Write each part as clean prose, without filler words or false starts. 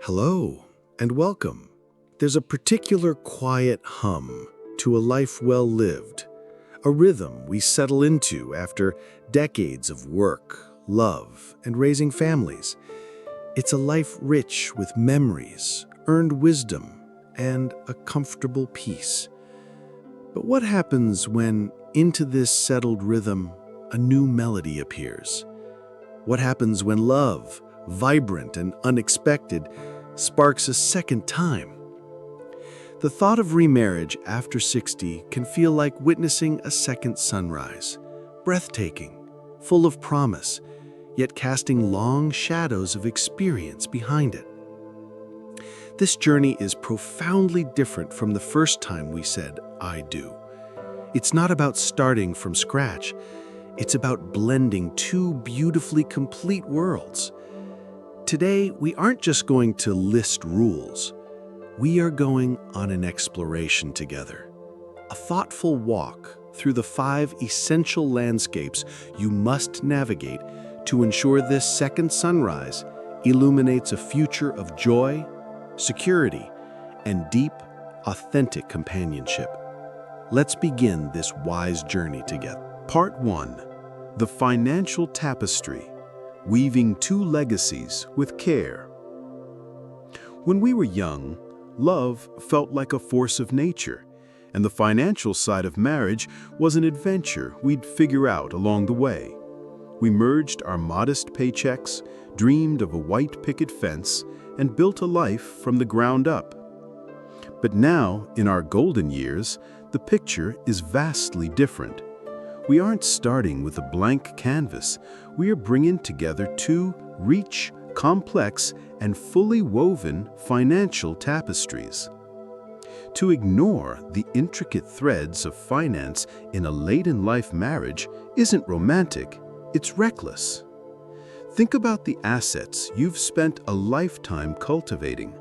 Hello, and welcome. There's a particular quiet hum to a life well lived, a rhythm we settle into after decades of work, love, and raising families. It's a life rich with memories, earned wisdom, and a comfortable peace. But what happens when, into this settled rhythm, a new melody appears? What happens when love, vibrant and unexpected, sparks a second time? The thought of remarriage after 60 can feel like witnessing a second sunrise, breathtaking, full of promise, yet casting long shadows of experience behind it. This journey is profoundly different from the first time we said, "I do." It's not about starting from scratch. It's about blending two beautifully complete worlds. Today, we aren't just going to list rules. We are going on an exploration together. A thoughtful walk through the 5 essential landscapes you must navigate to ensure this second sunrise illuminates a future of joy, security, and deep, authentic companionship. Let's begin this wise journey together. Part 1. The Financial Tapestry. Weaving two legacies with care. When we were young, love felt like a force of nature, and the financial side of marriage was an adventure we'd figure out along the way. We merged our modest paychecks, dreamed of a white picket fence, and built a life from the ground up. But now, in our golden years, the picture is vastly different. We aren't starting with a blank canvas. We are bringing together two rich, complex, and fully woven financial tapestries. To ignore the intricate threads of finance in a late-in-life marriage isn't romantic, it's reckless. Think about the assets you've spent a lifetime cultivating.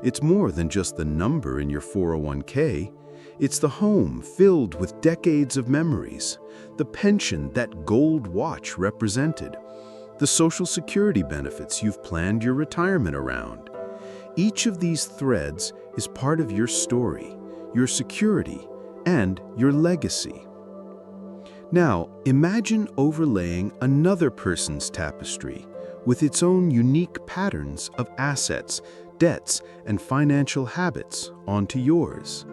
It's more than just the number in your 401k. It's the home filled with decades of memories, the pension that gold watch represented, the Social Security benefits you've planned your retirement around. Each of these threads is part of your story, your security, and your legacy. Now, imagine overlaying another person's tapestry with its own unique patterns of assets, debts, and financial habits onto yours.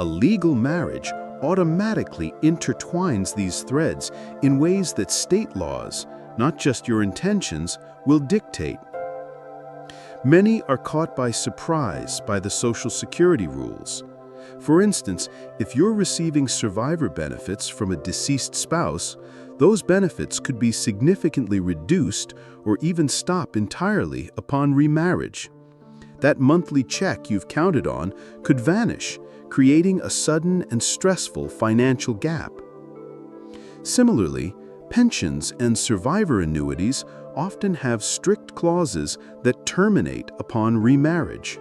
A legal marriage automatically intertwines these threads in ways that state laws, not just your intentions, will dictate. Many are caught by surprise by the Social Security rules. For instance, if you're receiving survivor benefits from a deceased spouse, those benefits could be significantly reduced or even stop entirely upon remarriage. That monthly check you've counted on could vanish, creating a sudden and stressful financial gap. Similarly, pensions and survivor annuities often have strict clauses that terminate upon remarriage.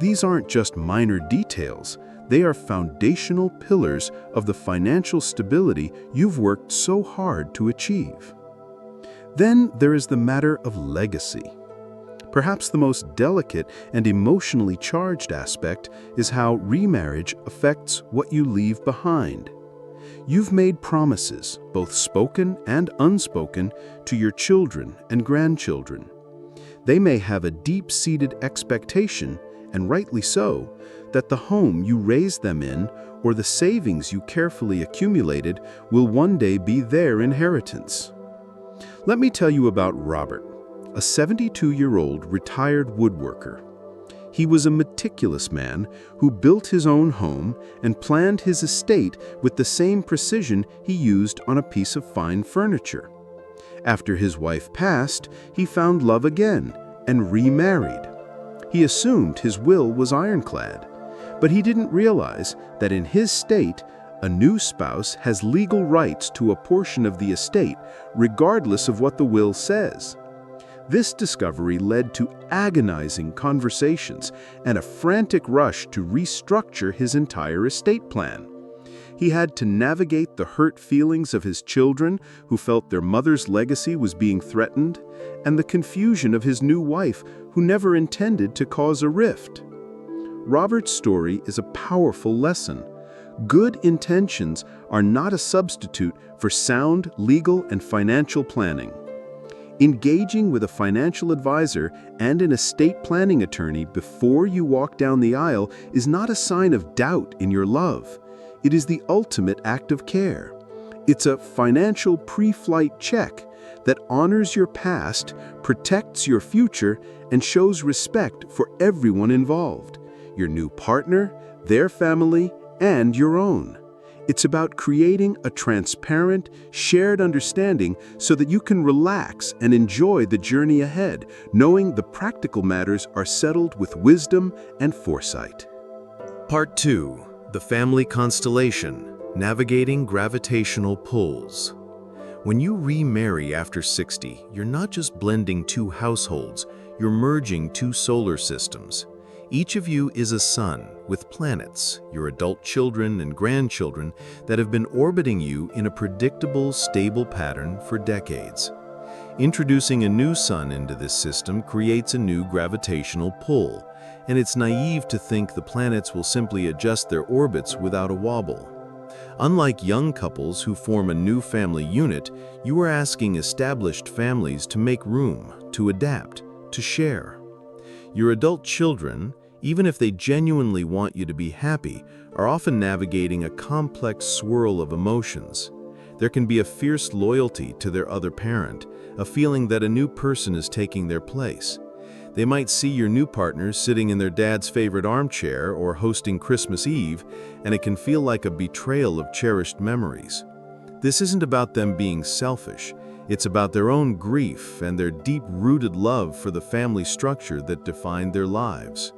These aren't just minor details, they are foundational pillars of the financial stability you've worked so hard to achieve. Then there is the matter of legacy. Perhaps the most delicate and emotionally charged aspect is how remarriage affects what you leave behind. You've made promises, both spoken and unspoken, to your children and grandchildren. They may have a deep-seated expectation, and rightly so, that the home you raised them in or the savings you carefully accumulated will one day be their inheritance. Let me tell you about Robert, a 72-year-old retired woodworker. He was a meticulous man who built his own home and planned his estate with the same precision he used on a piece of fine furniture. After his wife passed, he found love again and remarried. He assumed his will was ironclad, but he didn't realize that in his state, a new spouse has legal rights to a portion of the estate, regardless of what the will says. This discovery led to agonizing conversations and a frantic rush to restructure his entire estate plan. He had to navigate the hurt feelings of his children who felt their mother's legacy was being threatened, and the confusion of his new wife who never intended to cause a rift. Robert's story is a powerful lesson. Good intentions are not a substitute for sound legal and financial planning. Engaging with a financial advisor and an estate planning attorney before you walk down the aisle is not a sign of doubt in your love. It is the ultimate act of care. It's a financial pre-flight check that honors your past, protects your future, and shows respect for everyone involved, your new partner, their family, and your own. It's about creating a transparent, shared understanding so that you can relax and enjoy the journey ahead, knowing the practical matters are settled with wisdom and foresight. Part 2. The Family Constellation, Navigating Gravitational Pulls. When you remarry after 60, you're not just blending two households, you're merging two solar systems. Each of you is a sun with planets, your adult children and grandchildren, that have been orbiting you in a predictable, stable pattern for decades. Introducing a new sun into this system creates a new gravitational pull, and it's naive to think the planets will simply adjust their orbits without a wobble. Unlike young couples who form a new family unit, you are asking established families to make room, to adapt, to share. Your adult children, even if they genuinely want you to be happy, are often navigating a complex swirl of emotions. There can be a fierce loyalty to their other parent, a feeling that a new person is taking their place. They might see your new partner sitting in their dad's favorite armchair or hosting Christmas Eve, and it can feel like a betrayal of cherished memories. This isn't about them being selfish. It's about their own grief and their deep-rooted love for the family structure that defined their lives.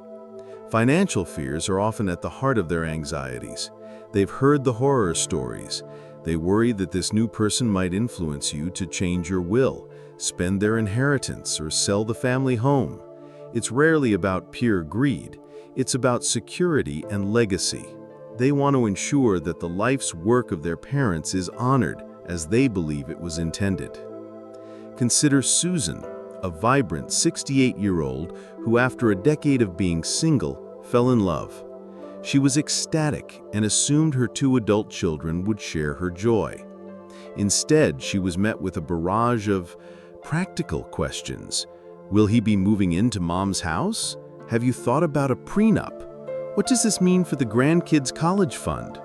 Financial fears are often at the heart of their anxieties. They've heard the horror stories. They worry that this new person might influence you to change your will, spend their inheritance, or sell the family home. It's rarely about pure greed. It's about security and legacy. They want to ensure that the life's work of their parents is honored as they believe it was intended. Consider Susan, a vibrant 68-year-old who, after a decade of being single, fell in love. She was ecstatic and assumed her two adult children would share her joy. Instead, she was met with a barrage of practical questions. Will he be moving into mom's house? Have you thought about a prenup? What does this mean for the grandkids' college fund?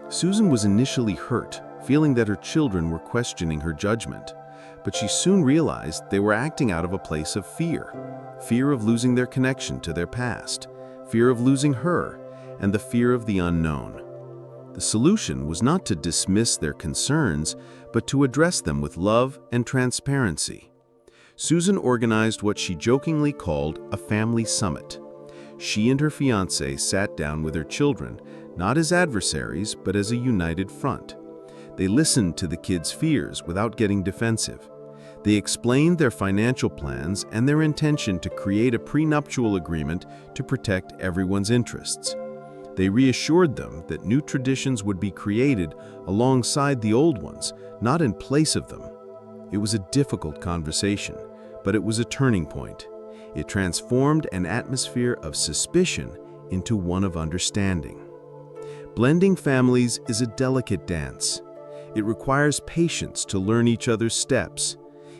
Susan was initially hurt, feeling that her children were questioning her judgment. But she soon realized they were acting out of a place of fear. Fear of losing their connection to their past, fear of losing her, and the fear of the unknown. The solution was not to dismiss their concerns, but to address them with love and transparency. Susan organized what she jokingly called a family summit. She and her fiancé sat down with her children, not as adversaries, but as a united front. They listened to the kids' fears without getting defensive. They explained their financial plans and their intention to create a prenuptial agreement to protect everyone's interests. They reassured them that new traditions would be created alongside the old ones, not in place of them. It was a difficult conversation, but it was a turning point. It transformed an atmosphere of suspicion into one of understanding. Blending families is a delicate dance. It requires patience to learn each other's steps.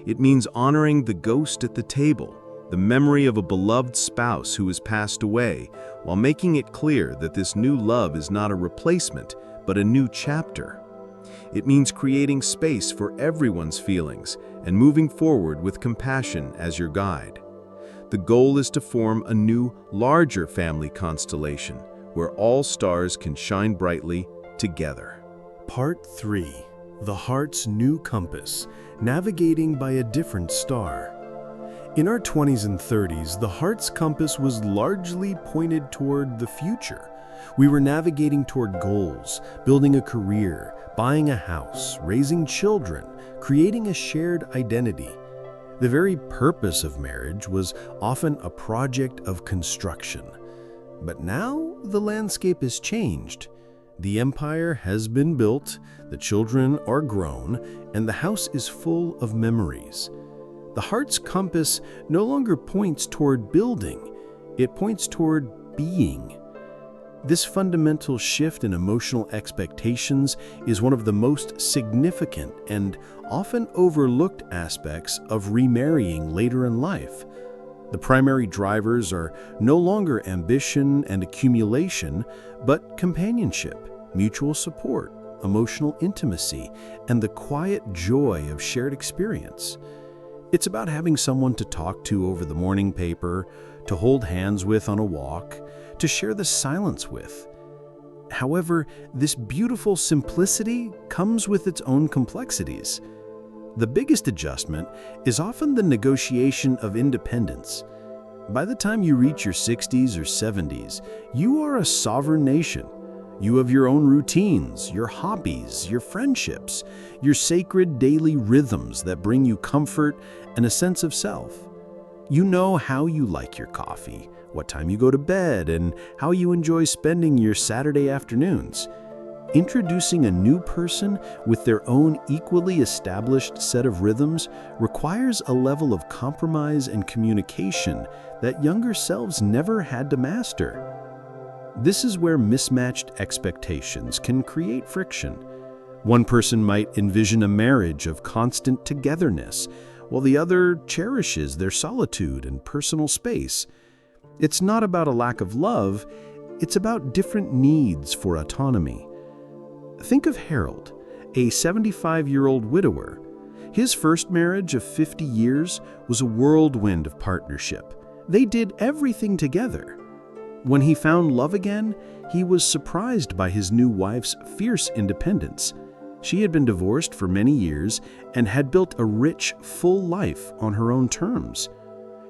It means honoring the ghost at the table, the memory of a beloved spouse who has passed away, while making it clear that this new love is not a replacement, but a new chapter. It means creating space for everyone's feelings and moving forward with compassion as your guide. The goal is to form a new, larger family constellation where all stars can shine brightly together. Part 3. The Heart's New Compass, Navigating by a Different Star. In our 20s and 30s, the heart's compass was largely pointed toward the future. We were navigating toward goals, building a career, buying a house, raising children, creating a shared identity. The very purpose of marriage was often a project of construction. But now the landscape has changed. The empire has been built, the children are grown, and the house is full of memories. The heart's compass no longer points toward building, it points toward being. This fundamental shift in emotional expectations is one of the most significant and often overlooked aspects of remarrying later in life. The primary drivers are no longer ambition and accumulation, but companionship, mutual support, emotional intimacy, and the quiet joy of shared experience. It's about having someone to talk to over the morning paper, to hold hands with on a walk, to share the silence with. However, this beautiful simplicity comes with its own complexities. The biggest adjustment is often the negotiation of independence. By the time you reach your 60s or 70s, you are a sovereign nation. You have your own routines, your hobbies, your friendships, your sacred daily rhythms that bring you comfort and a sense of self. You know how you like your coffee, what time you go to bed, and how you enjoy spending your Saturday afternoons. Introducing a new person with their own equally established set of rhythms requires a level of compromise and communication that younger selves never had to master. This is where mismatched expectations can create friction. One person might envision a marriage of constant togetherness, while the other cherishes their solitude and personal space. It's not about a lack of love, it's about different needs for autonomy. Think of Harold, a 75-year-old widower. His first marriage of 50 years was a whirlwind of partnership. They did everything together. When he found love again, he was surprised by his new wife's fierce independence. She had been divorced for many years and had built a rich, full life on her own terms.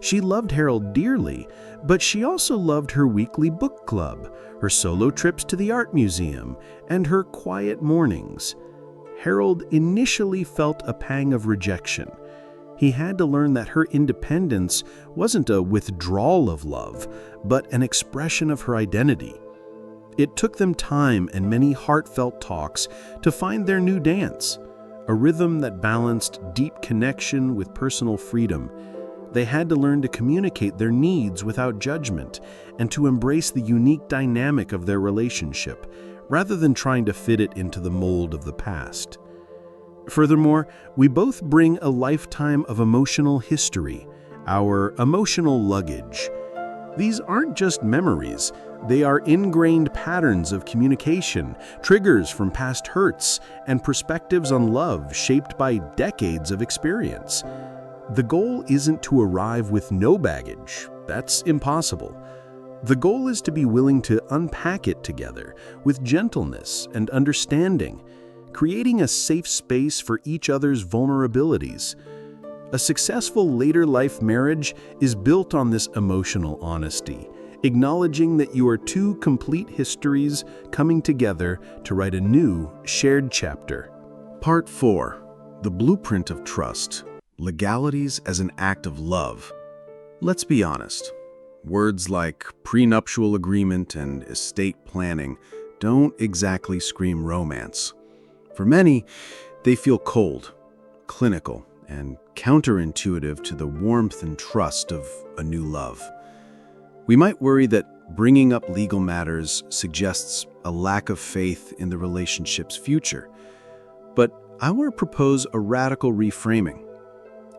She loved Harold dearly, but she also loved her weekly book club, her solo trips to the art museum, and her quiet mornings. Harold initially felt a pang of rejection. He had to learn that her independence wasn't a withdrawal of love, but an expression of her identity. It took them time and many heartfelt talks to find their new dance, a rhythm that balanced deep connection with personal freedom. They had to learn to communicate their needs without judgment and to embrace the unique dynamic of their relationship, rather than trying to fit it into the mold of the past. Furthermore, we both bring a lifetime of emotional history, our emotional luggage. These aren't just memories, they are ingrained patterns of communication, triggers from past hurts, and perspectives on love shaped by decades of experience. The goal isn't to arrive with no baggage. That's impossible. The goal is to be willing to unpack it together with gentleness and understanding, creating a safe space for each other's vulnerabilities. A successful later life marriage is built on this emotional honesty, acknowledging that you are two complete histories coming together to write a new, shared chapter. Part 4. The Blueprint of Trust. Legalities as an act of love. Let's be honest. Words like prenuptial agreement and estate planning don't exactly scream romance. For many, they feel cold, clinical, and counterintuitive to the warmth and trust of a new love. We might worry that bringing up legal matters suggests a lack of faith in the relationship's future. But I want to propose a radical reframing.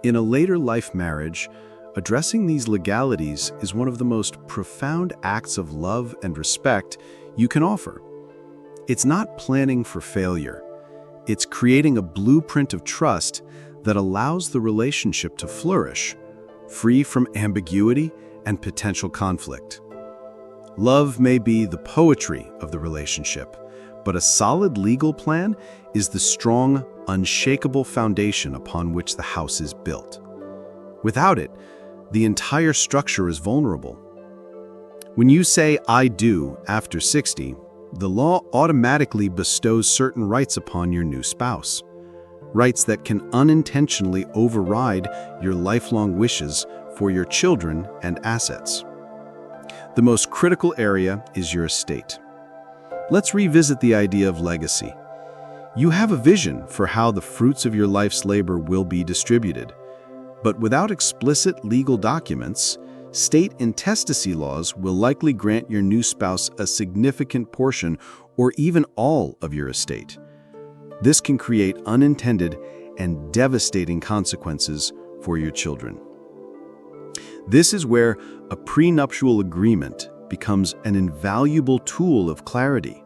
In a later life marriage, addressing these legalities is one of the most profound acts of love and respect you can offer. It's not planning for failure. It's creating a blueprint of trust that allows the relationship to flourish, free from ambiguity and potential conflict. Love may be the poetry of the relationship, but a solid legal plan is the strong, unshakable foundation upon which the house is built. Without it, the entire structure is vulnerable. When you say "I do" after 60, the law automatically bestows certain rights upon your new spouse. Rights that can unintentionally override your lifelong wishes for your children and assets. The most critical area is your estate. Let's revisit the idea of legacy. You have a vision for how the fruits of your life's labor will be distributed. But without explicit legal documents, state intestacy laws will likely grant your new spouse a significant portion or even all of your estate. This can create unintended and devastating consequences for your children. This is where a prenuptial agreement becomes an invaluable tool of clarity.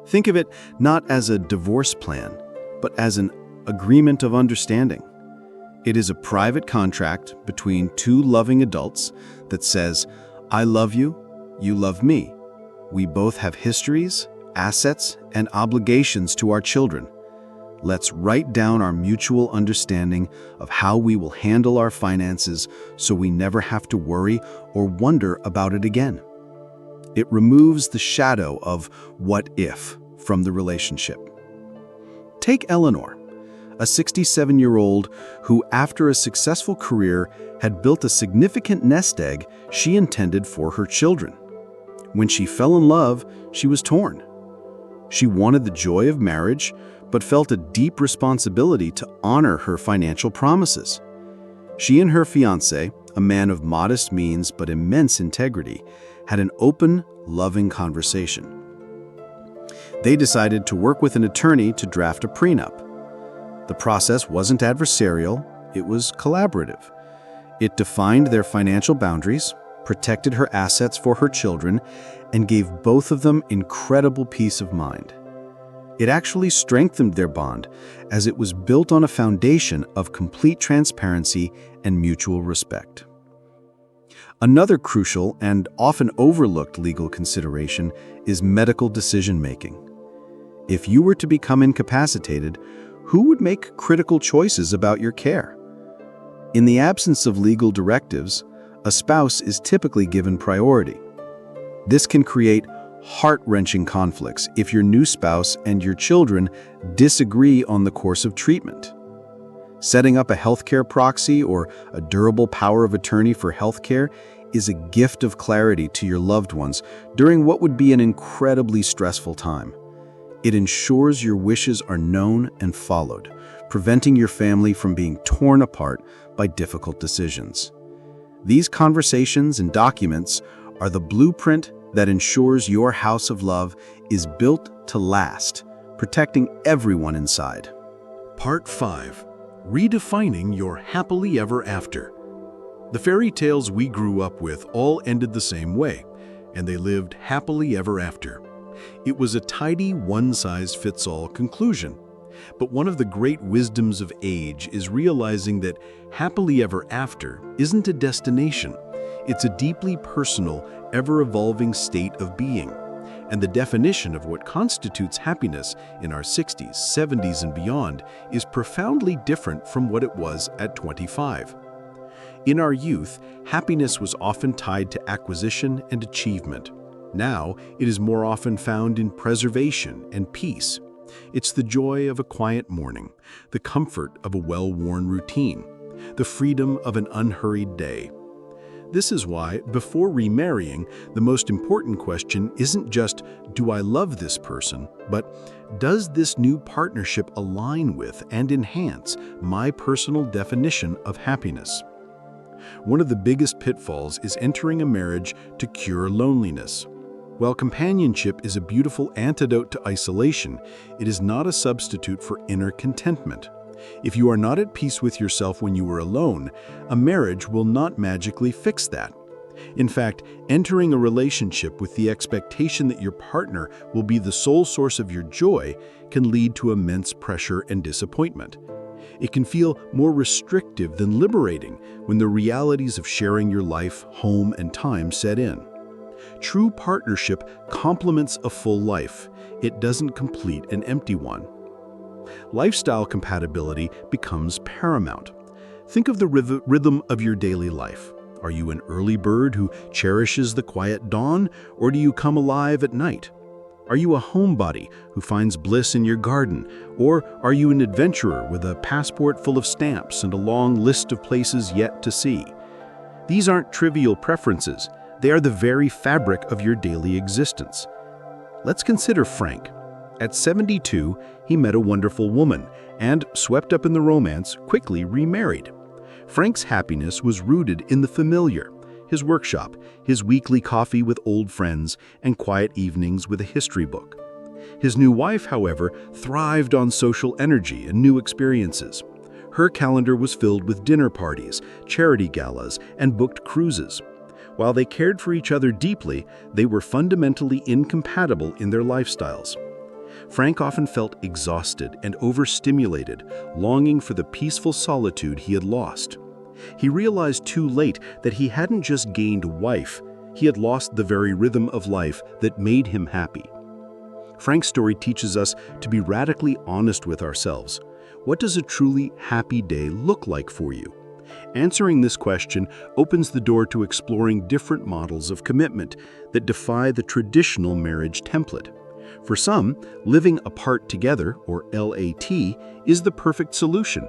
Think of it not as a divorce plan, but as an agreement of understanding. It is a private contract between two loving adults that says, "I love you, you love me. We both have histories, assets, and obligations to our children. Let's write down our mutual understanding of how we will handle our finances so we never have to worry or wonder about it again." It removes the shadow of "what if" from the relationship. Take Eleanor, a 67-year-old who, after a successful career, had built a significant nest egg she intended for her children. When she fell in love, she was torn. She wanted the joy of marriage, but felt a deep responsibility to honor her financial promises. She and her fiancé, a man of modest means but immense integrity, had an open, loving conversation. They decided to work with an attorney to draft a prenup. The process wasn't adversarial, it was collaborative. It defined their financial boundaries, protected her assets for her children, and gave both of them incredible peace of mind. It actually strengthened their bond, as it was built on a foundation of complete transparency and mutual respect. Another crucial and often overlooked legal consideration is medical decision-making. If you were to become incapacitated, who would make critical choices about your care? In the absence of legal directives, a spouse is typically given priority. This can create heart-wrenching conflicts if your new spouse and your children disagree on the course of treatment. Setting up a healthcare proxy or a durable power of attorney for healthcare is a gift of clarity to your loved ones during what would be an incredibly stressful time. It ensures your wishes are known and followed, preventing your family from being torn apart by difficult decisions. These conversations and documents are the blueprint that ensures your house of love is built to last, protecting everyone inside. Part 5. Redefining your happily ever after. The fairy tales we grew up with all ended the same way, and they lived happily ever after. It was a tidy, one-size-fits-all conclusion. But one of the great wisdoms of age is realizing that happily ever after isn't a destination. It's a deeply personal, ever-evolving state of being. And the definition of what constitutes happiness in our 60s, 70s, and beyond is profoundly different from what it was at 25. In our youth, happiness was often tied to acquisition and achievement. Now, it is more often found in preservation and peace. It's the joy of a quiet morning, the comfort of a well-worn routine, the freedom of an unhurried day. This is why, before remarrying, the most important question isn't just, do I love this person, but does this new partnership align with and enhance my personal definition of happiness? One of the biggest pitfalls is entering a marriage to cure loneliness. While companionship is a beautiful antidote to isolation, it is not a substitute for inner contentment. If you are not at peace with yourself when you are alone, a marriage will not magically fix that. In fact, entering a relationship with the expectation that your partner will be the sole source of your joy can lead to immense pressure and disappointment. It can feel more restrictive than liberating when the realities of sharing your life, home, and time set in. True partnership complements a full life. It doesn't complete an empty one. Lifestyle compatibility becomes paramount. Think of the rhythm of your daily life. Are you an early bird who cherishes the quiet dawn, or do you come alive at night? Are you a homebody who finds bliss in your garden, or are you an adventurer with a passport full of stamps and a long list of places yet to see? These aren't trivial preferences. They are the very fabric of your daily existence. Let's consider Frank. At 72, he met a wonderful woman and, swept up in the romance, quickly remarried. Frank's happiness was rooted in the familiar, his workshop, his weekly coffee with old friends, and quiet evenings with a history book. His new wife, however, thrived on social energy and new experiences. Her calendar was filled with dinner parties, charity galas, and booked cruises. While they cared for each other deeply, they were fundamentally incompatible in their lifestyles. Frank often felt exhausted and overstimulated, longing for the peaceful solitude he had lost. He realized too late that he hadn't just gained a wife, he had lost the very rhythm of life that made him happy. Frank's story teaches us to be radically honest with ourselves. What does a truly happy day look like for you? Answering this question opens the door to exploring different models of commitment that defy the traditional marriage template. For some, living apart together, or LAT, is the perfect solution,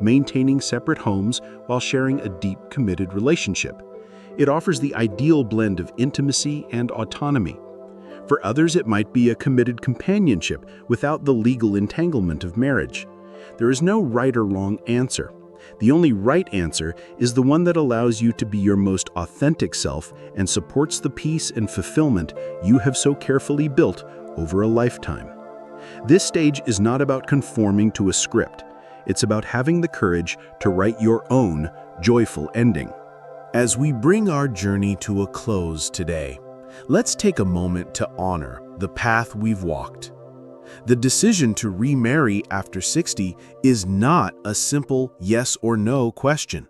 maintaining separate homes while sharing a deep, committed relationship. It offers the ideal blend of intimacy and autonomy. For others, it might be a committed companionship without the legal entanglement of marriage. There is no right or wrong answer. The only right answer is the one that allows you to be your most authentic self and supports the peace and fulfillment you have so carefully built over a lifetime. This stage is not about conforming to a script. It's about having the courage to write your own joyful ending. As we bring our journey to a close today, let's take a moment to honor the path we've walked. The decision to remarry after 60 is not a simple yes or no question.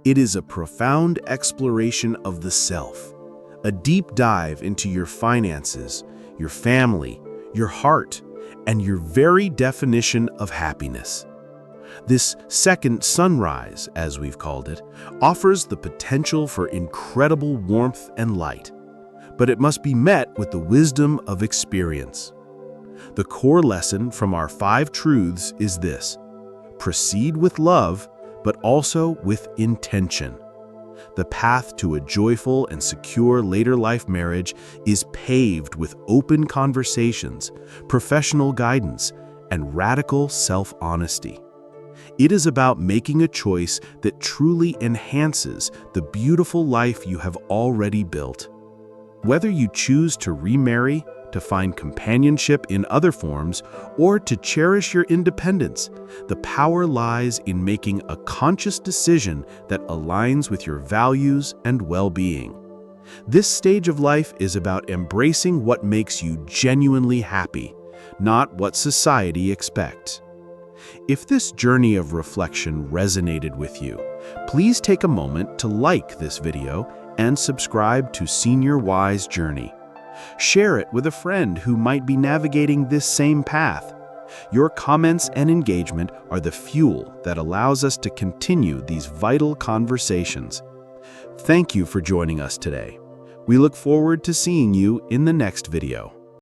It is a profound exploration of the self, a deep dive into your finances, your family, your heart, and your very definition of happiness. This second sunrise, as we've called it, offers the potential for incredible warmth and light, but it must be met with the wisdom of experience. The core lesson from our 5 truths is this: proceed with love, but also with intention. The path to a joyful and secure later life marriage is paved with open conversations, professional guidance, and radical self-honesty. It is about making a choice that truly enhances the beautiful life you have already built. Whether you choose to remarry, to find companionship in other forms, or to cherish your independence, the power lies in making a conscious decision that aligns with your values and well-being. This stage of life is about embracing what makes you genuinely happy, not what society expects. If this journey of reflection resonated with you, please take a moment to like this video and subscribe to Senior Wise Journey. Share it with a friend who might be navigating this same path. Your comments and engagement are the fuel that allows us to continue these vital conversations. Thank you for joining us today. We look forward to seeing you in the next video.